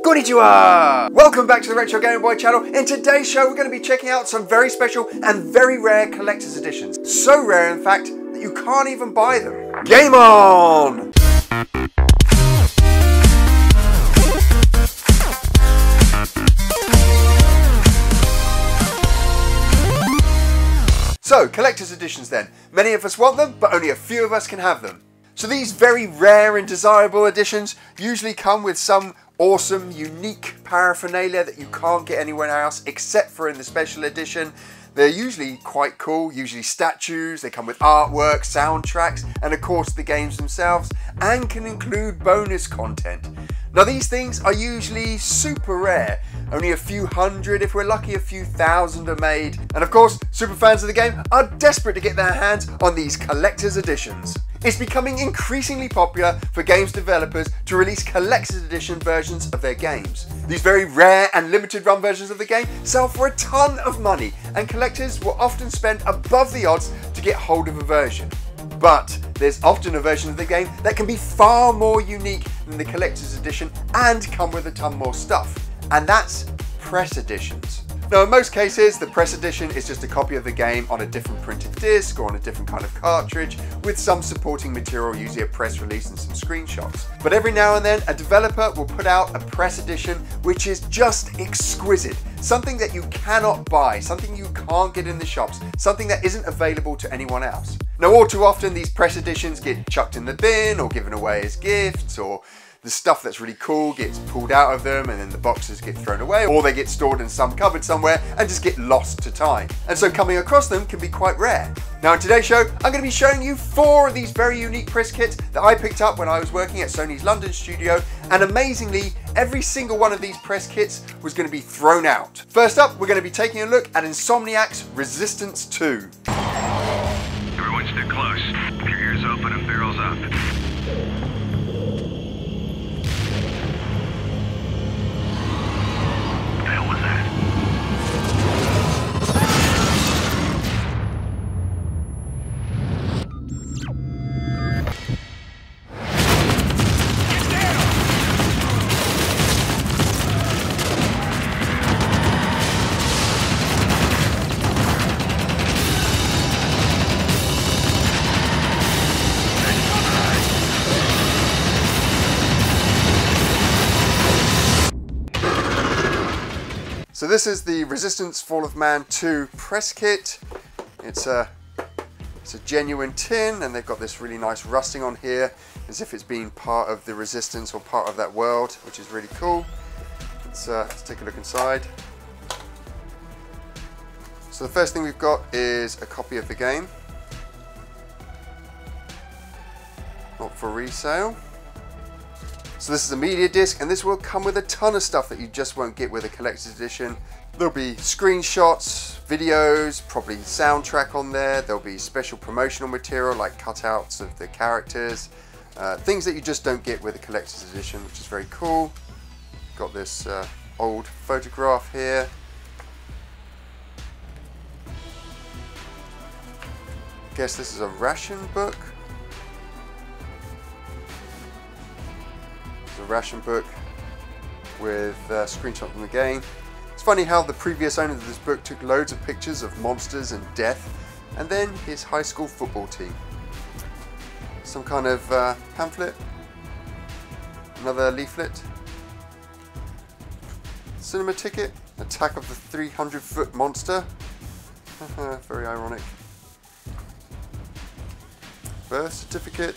Konnichiwa! Welcome back to the Retro Game Boy channel. In today's show, we're going to be checking out some very special and very rare collector's editions. So rare, in fact, that you can't even buy them. Game on! So, collector's editions then. Many of us want them, but only a few of us can have them. So these very rare and desirable editions usually come with some awesome, unique paraphernalia that you can't get anywhere else except for in the special edition. They're usually quite cool, usually statues, they come with artwork, soundtracks, and of course the games themselves, and can include bonus content. Now these things are usually super rare. Only a few hundred, if we're lucky a few thousand are made. And of course, super fans of the game are desperate to get their hands on these collector's editions. It's becoming increasingly popular for games developers to release collector's edition versions of their games. These very rare and limited run versions of the game sell for a ton of money, and collectors will often spend above the odds to get hold of a version. But there's often a version of the game that can be far more unique than the collector's edition and come with a ton more stuff. And that's press editions. Now in most cases, the press edition is just a copy of the game on a different printed disc or on a different kind of cartridge with some supporting material, usually a press release and some screenshots. But every now and then, a developer will put out a press edition which is just exquisite. Something that you cannot buy, something you can't get in the shops, something that isn't available to anyone else. Now all too often, these press editions get chucked in the bin or given away as gifts, or the stuff that's really cool gets pulled out of them and then the boxes get thrown away, or they get stored in some cupboard somewhere and just get lost to time. And so coming across them can be quite rare. Now in today's show, I'm going to be showing you 4 of these very unique press kits that I picked up when I was working at Sony's London studio, and amazingly, every single one of these press kits was going to be thrown out. First up, we're going to be taking a look at Insomniac's Resistance 2. Everyone stay close. Keep your ears open and barrels up. So this is the Resistance Fall of Man 2 press kit. It's a genuine tin, and they've got this really nice rusting on here as if it's been part of the Resistance or part of that world, which is really cool. Let's take a look inside. So the first thing we've got is a copy of the game. Not for resale. So this is a media disc, and this will come with a ton of stuff that you just won't get with a collector's edition. There'll be screenshots, videos, probably soundtrack on there. There'll be special promotional material like cutouts of the characters. Things that you just don't get with a collector's edition, which is very cool. Got this old photograph here. Guess this is a ration book. A ration book with screenshots from the game. It's funny how the previous owner of this book took loads of pictures of monsters and death, and then his high school football team. Some kind of pamphlet, another leaflet, cinema ticket, Attack of the 300-foot monster. Very ironic. Birth certificate.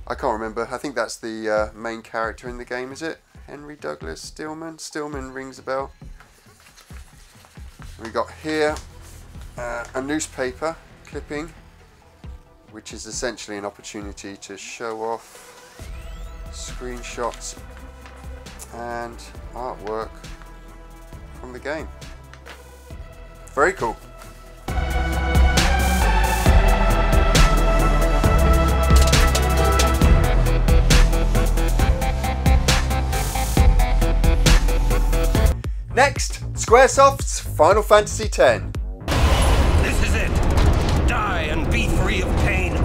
I can't remember. I think that's the main character in the game, is it? Henry Douglas Stillman? Stillman rings a bell. We got here a newspaper clipping, which is essentially an opportunity to show off screenshots and artwork from the game. Very cool. Next, Squaresoft's Final Fantasy X. This is it. Die and be free of pain,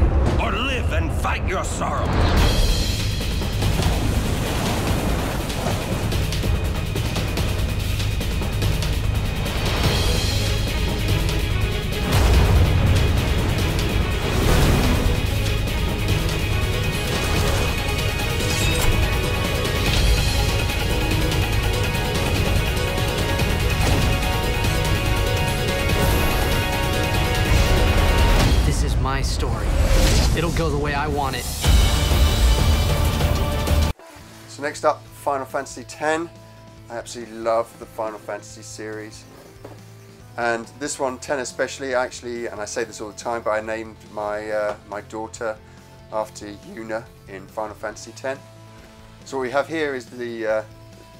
or live and fight your sorrow. way I want it. So next up, Final Fantasy X. I absolutely love the Final Fantasy series. And this one, 10 especially, actually, and I say this all the time, but I named my my daughter after Yuna in Final Fantasy X. So what we have here is the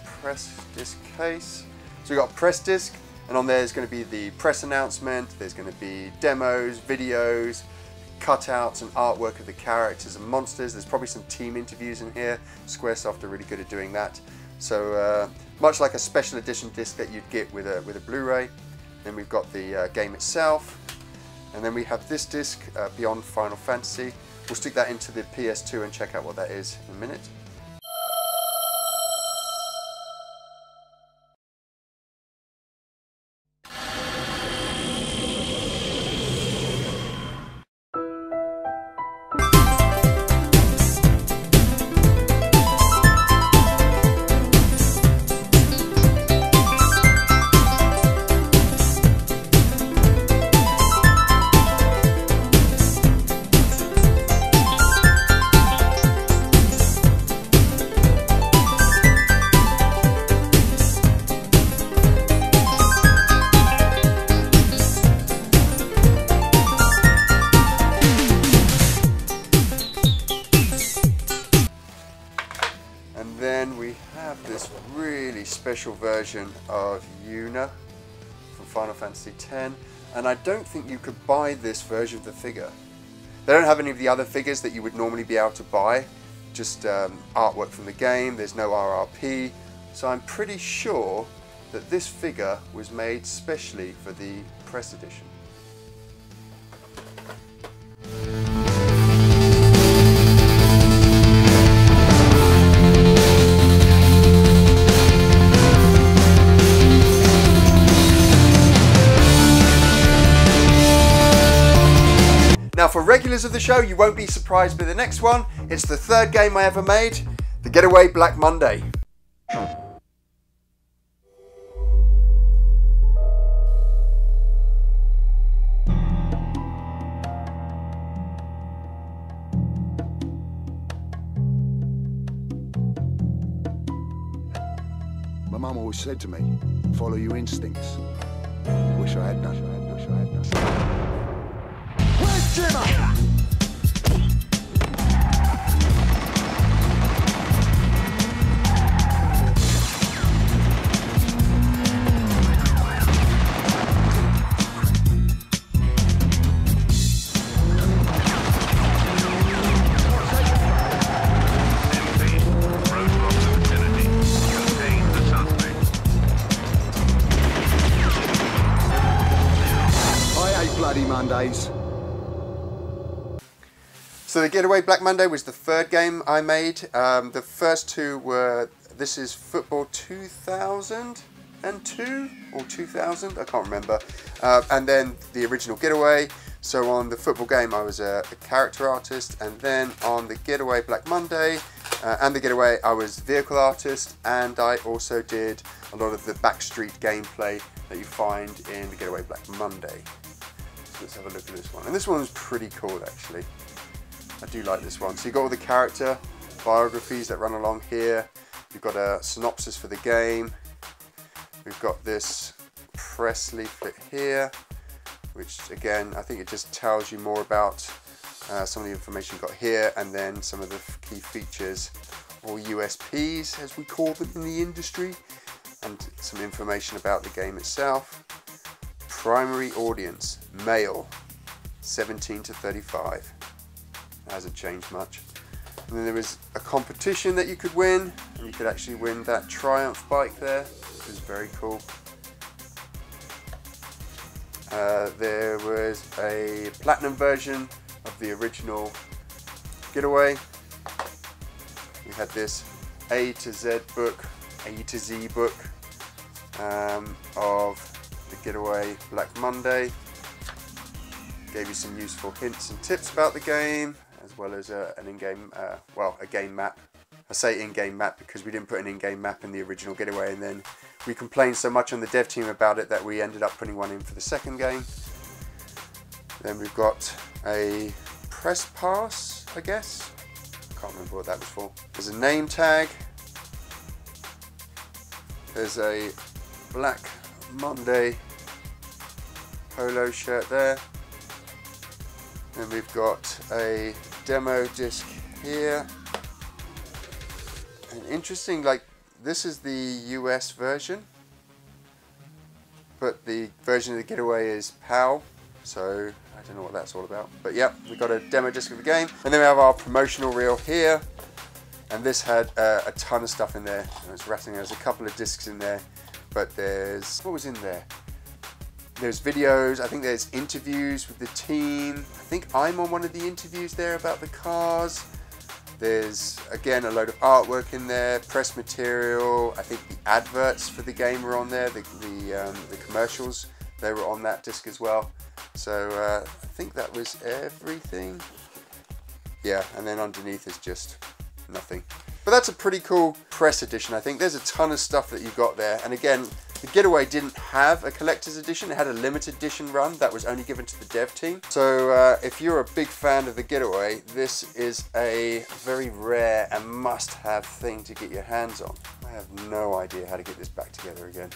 press disc case. So we've got a press disc, and on there is going to be the press announcement, there's going to be demos, videos, cutouts and artwork of the characters and monsters. There's probably some team interviews in here. Squaresoft are really good at doing that. So much like a special edition disc that you'd get with a Blu-ray. Then we've got the game itself, and then we have this disc, Beyond Final Fantasy. We'll stick that into the PS2 and check out what that is in a minute. And then we have this really special version of Yuna from Final Fantasy X, and I don't think you could buy this version of the figure. They don't have any of the other figures that you would normally be able to buy, just artwork from the game. There's no RRP, so I'm pretty sure that this figure was made specially for the press edition. Now for regulars of the show, you won't be surprised by the next one. It's the third game I ever made, The Getaway Black Monday. My mum always said to me, follow your instincts. Wish I had none. Wish I had none. Where's Jimmer? Bloody Mondays. So The Getaway Black Monday was the third game I made. The first two were, this is Football 2002 or 2000, I can't remember. And then the original Getaway. So on the football game I was a character artist, and then on the Getaway Black Monday and the Getaway I was vehicle artist, and I also did a lot of the backstreet gameplay that you find in the Getaway Black Monday. Let's have a look at this one. And this one's pretty cool actually. I do like this one. So you've got all the character biographies that run along here. You've got a synopsis for the game. We've got this press leaflet here, which again, I think it just tells you more about some of the information you've got here, and then some of the key features, or USPs as we call them in the industry, and some information about the game itself. Primary audience, male, 17 to 35. That hasn't changed much. And then there was a competition that you could win, and you could actually win that Triumph bike there, which was very cool. There was a platinum version of the original Getaway. We had this A to Z book, A to Z book of the Getaway Black Monday. Gave you some useful hints and tips about the game, as well as an in-game, well, a game map. I say in-game map because we didn't put an in-game map in the original Getaway, and then we complained so much on the dev team about it that we ended up putting one in for the second game. Then we've got a press pass, I guess. Can't remember what that was for. There's a name tag. There's a Black Monday polo shirt there. And we've got a demo disc here. And interesting, like, this is the US version, but the version of the Getaway is PAL, so I don't know what that's all about. But yeah, we've got a demo disc of the game. And then we have our promotional reel here. And this had a ton of stuff in there. I was rattling, there's a couple of discs in there, but there's, what was in there? There's videos, I think there's interviews with the team. I think I'm on one of the interviews there about the cars. There's, again, a load of artwork in there, press material. I think the adverts for the game were on there, the commercials, they were on that disc as well. So I think that was everything. Yeah, and then underneath is just nothing. But that's a pretty cool press edition, I think. There's a ton of stuff that you got there. And again, the Getaway didn't have a collector's edition. It had a limited edition run that was only given to the dev team. So if you're a big fan of the Getaway, this is a very rare and must-have thing to get your hands on. I have no idea how to get this back together again.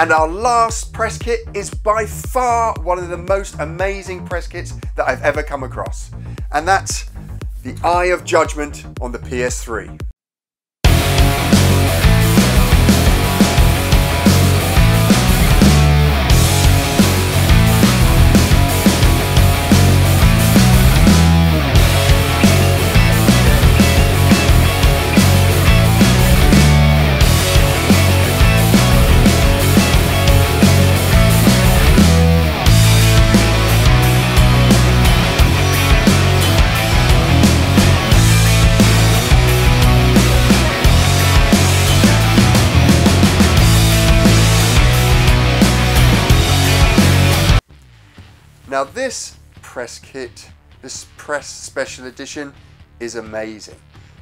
And our last press kit is by far one of the most amazing press kits that I've ever come across. And that's the Eye of Judgment on the PS3. Now this press kit, this press special edition is amazing.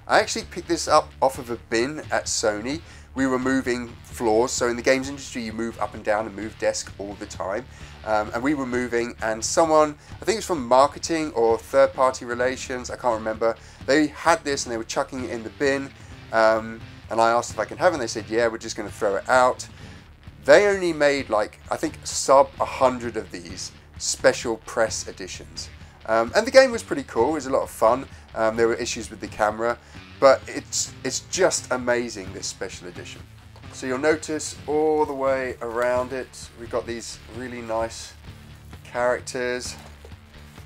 I actually picked this up off of a bin at Sony. We were moving floors, so in the games industry you move up and down and move desk all the time. And we were moving, and someone, I think it was from marketing or third-party relations, I can't remember, they had this and they were chucking it in the bin. And I asked if I could have it, and they said, yeah, we're just going to throw it out. They only made, like, I think sub 100 of these special press editions. And the game was pretty cool, it was a lot of fun. There were issues with the camera, but it's just amazing, this special edition. So you'll notice all the way around it, we've got these really nice characters.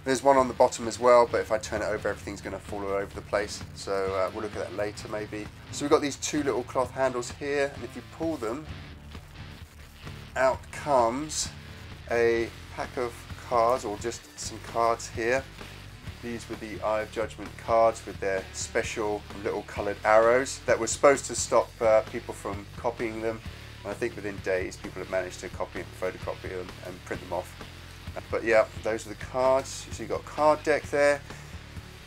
There's one on the bottom as well, but if I turn it over, everything's going to fall all over the place. So we'll look at that later maybe. So we've got these two little cloth handles here, and if you pull them, out comes a pack of cards, or just some cards here. These were the Eye of Judgment cards with their special little coloured arrows that were supposed to stop people from copying them. And I think within days people have managed to copy and photocopy them and print them off. But yeah, those are the cards. So you've got a card deck there.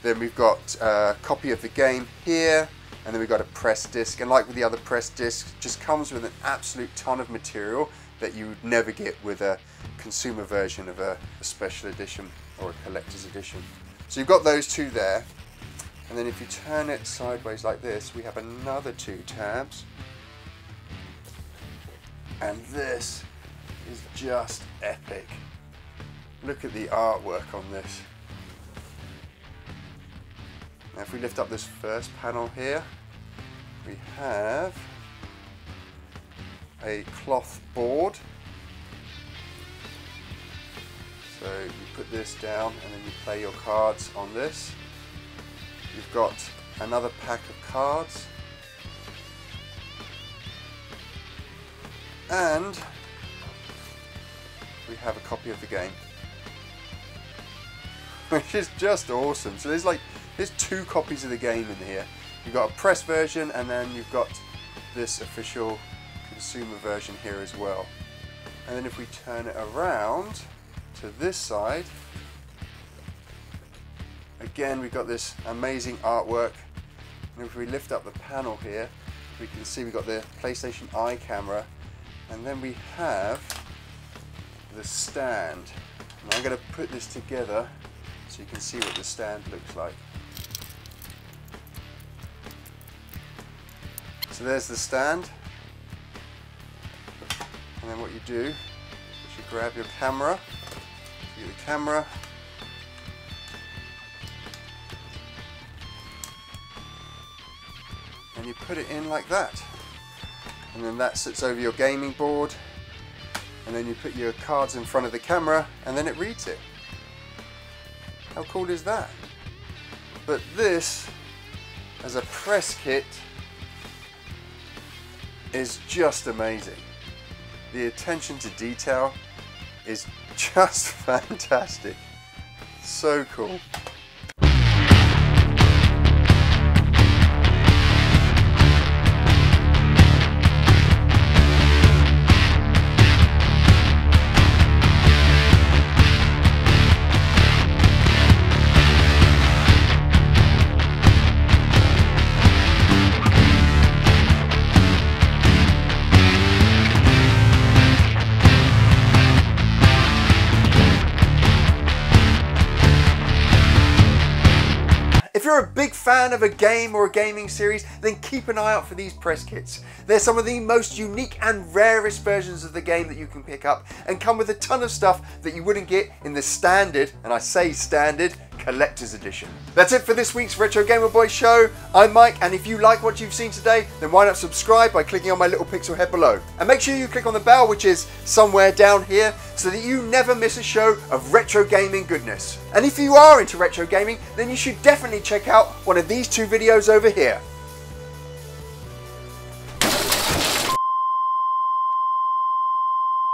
Then we've got a copy of the game here. And then we've got a press disc. And like with the other press discs, just comes with an absolute ton of material that you would never get with a consumer version of a special edition or a collector's edition. So you've got those two there, and then if you turn it sideways like this, we have another two tabs, and this is just epic. Look at the artwork on this. Now if we lift up this first panel here, we have a cloth board. So you put this down and then you play your cards on this. You've got another pack of cards. And we have a copy of the game. Which is just awesome. So there's two copies of the game in here. You've got a press version, and then you've got this official consumer version here as well. And then if we turn it around to this side, again we've got this amazing artwork. And if we lift up the panel here, we can see we've got the PlayStation Eye camera, and then we have the stand. And I'm going to put this together so you can see what the stand looks like. So there's the stand, and then what you do is you grab your camera, and you put it in like that, and then that sits over your gaming board, and then you put your cards in front of the camera and then it reads it. How cool is that? But this, as a press kit, is just amazing. The attention to detail is just fantastic. So cool. If you're a big fan of a game or a gaming series, then keep an eye out for these press kits. They're some of the most unique and rarest versions of the game that you can pick up, and come with a ton of stuff that you wouldn't get in the standard, and I say standard, collector's edition. That's it for this week's Retro Gamer Boy show. I'm Mike, and if you like what you've seen today, then why not subscribe by clicking on my little pixel head below. And make sure you click on the bell, which is somewhere down here, so that you never miss a show of retro gaming goodness. And if you are into retro gaming, then you should definitely check out one of these two videos over here.